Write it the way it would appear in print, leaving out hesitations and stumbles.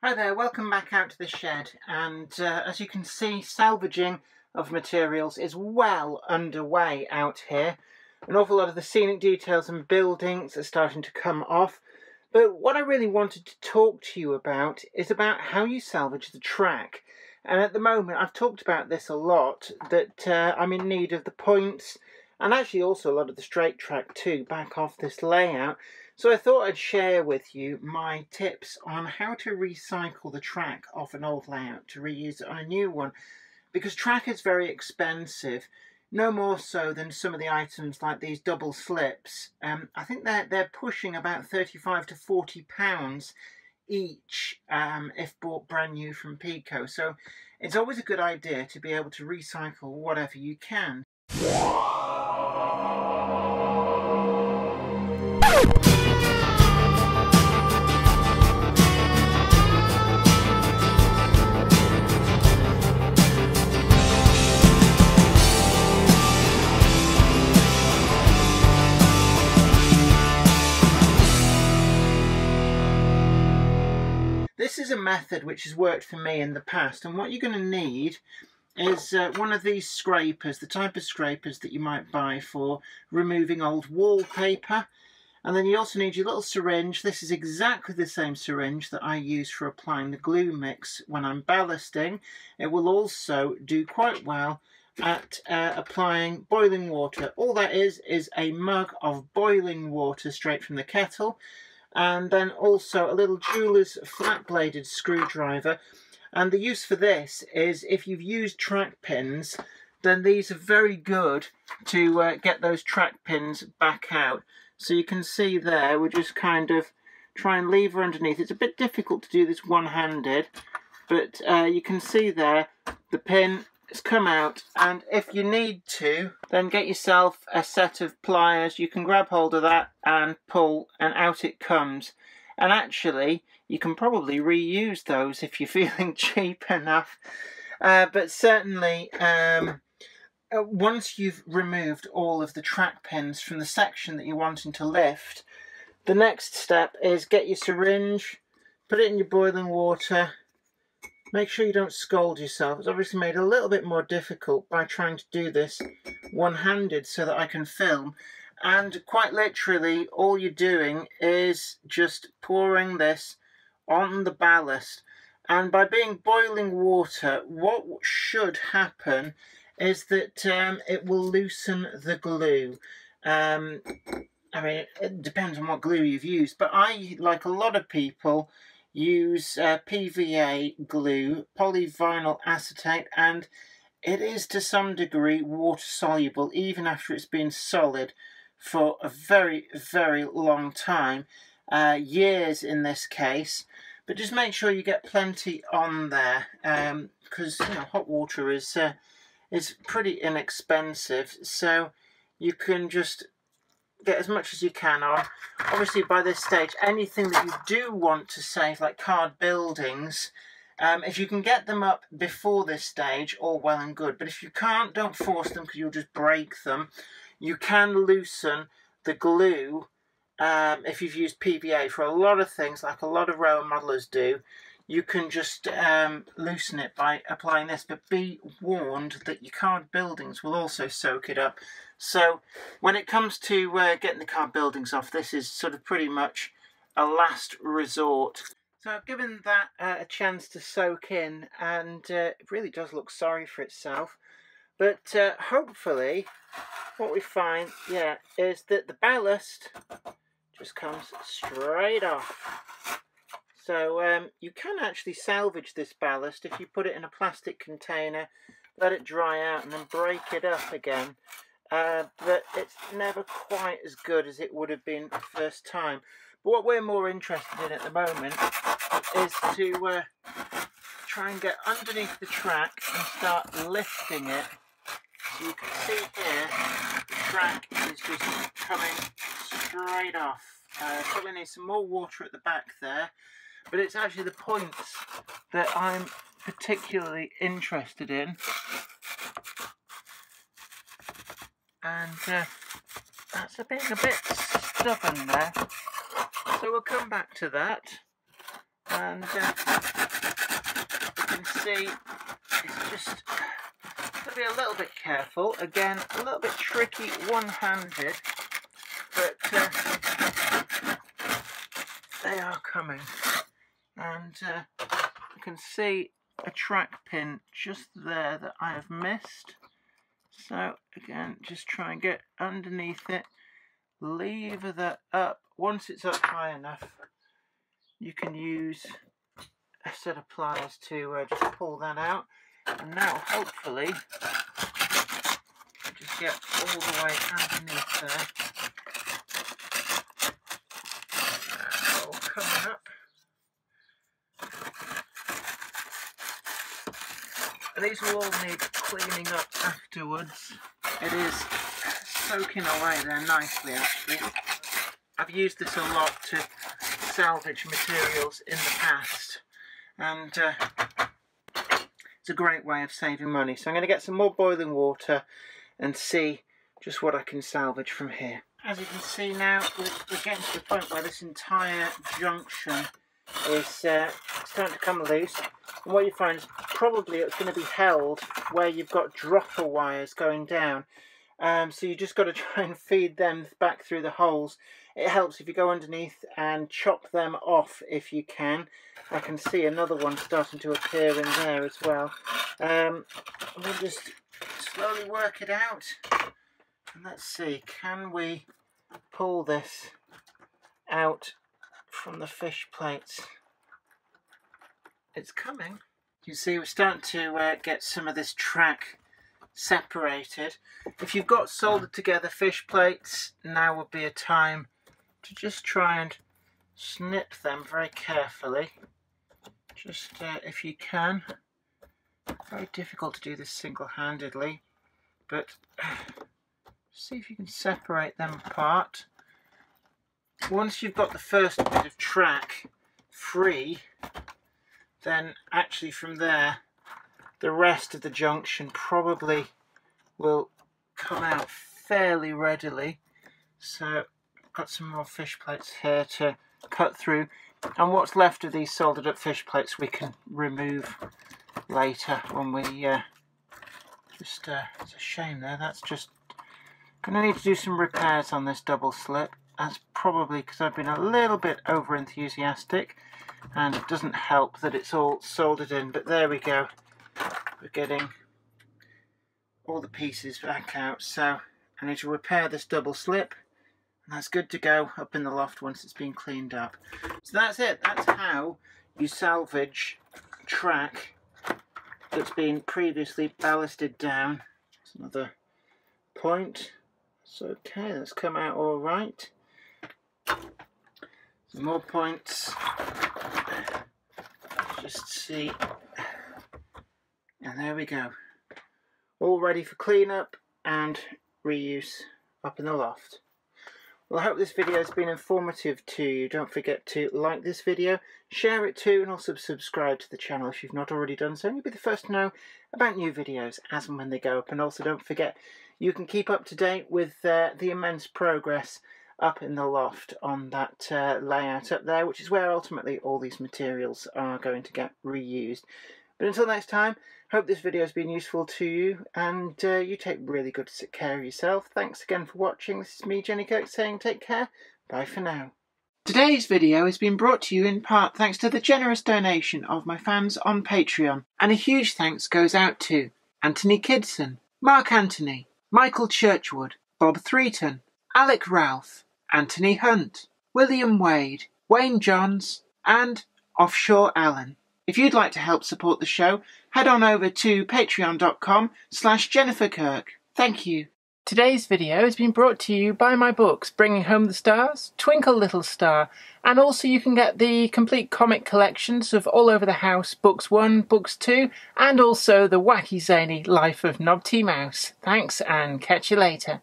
Hi there, welcome back out to the shed, and as you can see, salvaging of materials is well underway out here. An awful lot of the scenic details and buildings are starting to come off, but what I really wanted to talk to you about is about how you salvage the track. And at the moment, I've talked about this a lot, that I'm in need of the points and actually also a lot of the straight track too, back off this layout. So I thought I'd share with you my tips on how to recycle the track off an old layout to reuse it on a new one. Because track is very expensive, no more so than some of the items like these double slips. I think they're pushing about 35 to 40 pounds each if bought brand new from Pico. So it's always a good idea to be able to recycle whatever you can. This is a method which has worked for me in the past, and what you're going to need is one of these scrapers, the type of scrapers that you might buy for removing old wallpaper. And then you also need your little syringe. This is exactly the same syringe that I use for applying the glue mix when I'm ballasting. It will also do quite well at applying boiling water. All that is a mug of boiling water straight from the kettle. And then also a little jeweler's flat-bladed screwdriver. And the use for this is if you've used track pins, then these are very good to get those track pins back out. So you can see there, we'll just kind of try and lever underneath. It's a bit difficult to do this one-handed, but you can see there the pin has come out, and if you need to, then get yourself a set of pliers. You can grab hold of that and pull, and out it comes. And actually, you can probably reuse those if you're feeling cheap enough. But certainly, once you've removed all of the track pins from the section that you're wanting to lift, the next step is get your syringe, put it in your boiling water. Make sure you don't scald yourself. It's obviously made a little bit more difficult by trying to do this one-handed so that I can film. And quite literally, all you're doing is just pouring this on the ballast. And by being boiling water, what should happen is that it will loosen the glue. I mean, it depends on what glue you've used, but I, like a lot of people, use PVA glue, polyvinyl acetate, and it is to some degree water soluble even after it's been solid for a very, very long time, years in this case. But just make sure you get plenty on there, because you know, hot water is pretty inexpensive, so you can just get as much as you can on. Obviously by this stage, anything that you do want to save, like card buildings, if you can get them up before this stage, all well and good. But if you can't, don't force them because you'll just break them. You can loosen the glue if you've used PVA for a lot of things, like a lot of rower modelers do. You can just loosen it by applying this, but be warned that your card buildings will also soak it up. So when it comes to getting the card buildings off, this is sort of pretty much a last resort. So I've given that a chance to soak in, and it really does look sorry for itself. But hopefully what we find, yeah, is that the ballast just comes straight off. So you can actually salvage this ballast if you put it in a plastic container, let it dry out and then break it up again. But it's never quite as good as it would have been the first time. But what we're more interested in at the moment is to try and get underneath the track and start lifting it. So you can see here, the track is just coming straight off. Probably need some more water at the back there. But it's actually the points that I'm particularly interested in. And that's being a bit stubborn there. So we'll come back to that. and you can see it's just got to be a little bit careful. Again, a little bit tricky one-handed, but they are coming. And you can see a track pin just there that I have missed. So again, just try and get underneath it, lever that up. Once it's up high enough, you can use a set of pliers to just pull that out. And now hopefully just get all the way underneath there. All coming up. These will all need cleaning up afterwards. It is soaking away there nicely actually. I've used this a lot to salvage materials in the past, and it's a great way of saving money. So I'm going to get some more boiling water and see just what I can salvage from here. As you can see now, we're getting to the point where this entire junction is starting to come loose, and what you find is probably it's going to be held where you've got dropper wires going down. So you just got to try and feed them back through the holes. It helps if you go underneath and chop them off if you can. I can see another one starting to appear in there as well. We'll just slowly work it out. And let's see, can we pull this out from the fish plates? It's coming. You see we're starting to get some of this track separated. If you've got soldered together fish plates, now would be a time to just try and snip them very carefully. Just if you can. Very difficult to do this single-handedly, but see if you can separate them apart. Once you've got the first bit of track free, then actually from there the rest of the junction probably will come out fairly readily. So I've got some more fish plates here to cut through, and what's left of these soldered up fish plates we can remove later when we it's a shame there, that's just gonna need to do some repairs on this double slip. That's probably because I've been a little bit over enthusiastic, and it doesn't help that it's all soldered in, but there we go. We're getting all the pieces back out, so I need to repair this double slip, and that's good to go up in the loft once it's been cleaned up. So that's it. That's how you salvage track that's been previously ballasted down. That's another point. It's okay, that's come out all right. Some more points. Just see. And there we go. All ready for cleanup and reuse up in the loft. Well, I hope this video has been informative to you. Don't forget to like this video, share it too, and also subscribe to the channel if you've not already done so. And you'll be the first to know about new videos as and when they go up. And also don't forget, you can keep up to date with the immense progress up in the loft on that layout up there, which is where ultimately all these materials are going to get reused. But until next time, hope this video has been useful to you, and you take really good care of yourself. Thanks again for watching. This is me, Jenny Kirk, saying take care. Bye for now. Today's video has been brought to you in part thanks to the generous donation of my fans on Patreon, and a huge thanks goes out to Anthony Kidson, Mark Anthony, Michael Churchwood, Bob Threeton, Alec Ralph, Anthony Hunt, William Wade, Wayne Johns, and Offshore Alan. If you'd like to help support the show, head on over to patreon.com/Jennifer Kirk. Thank you. Today's video has been brought to you by my books, Bringing Home the Stars, Twinkle Little Star, and also you can get the complete comic collections of All Over the House, Books 1, Books 2, and also the wacky zany Life of Knobty Mouse. Thanks, and catch you later.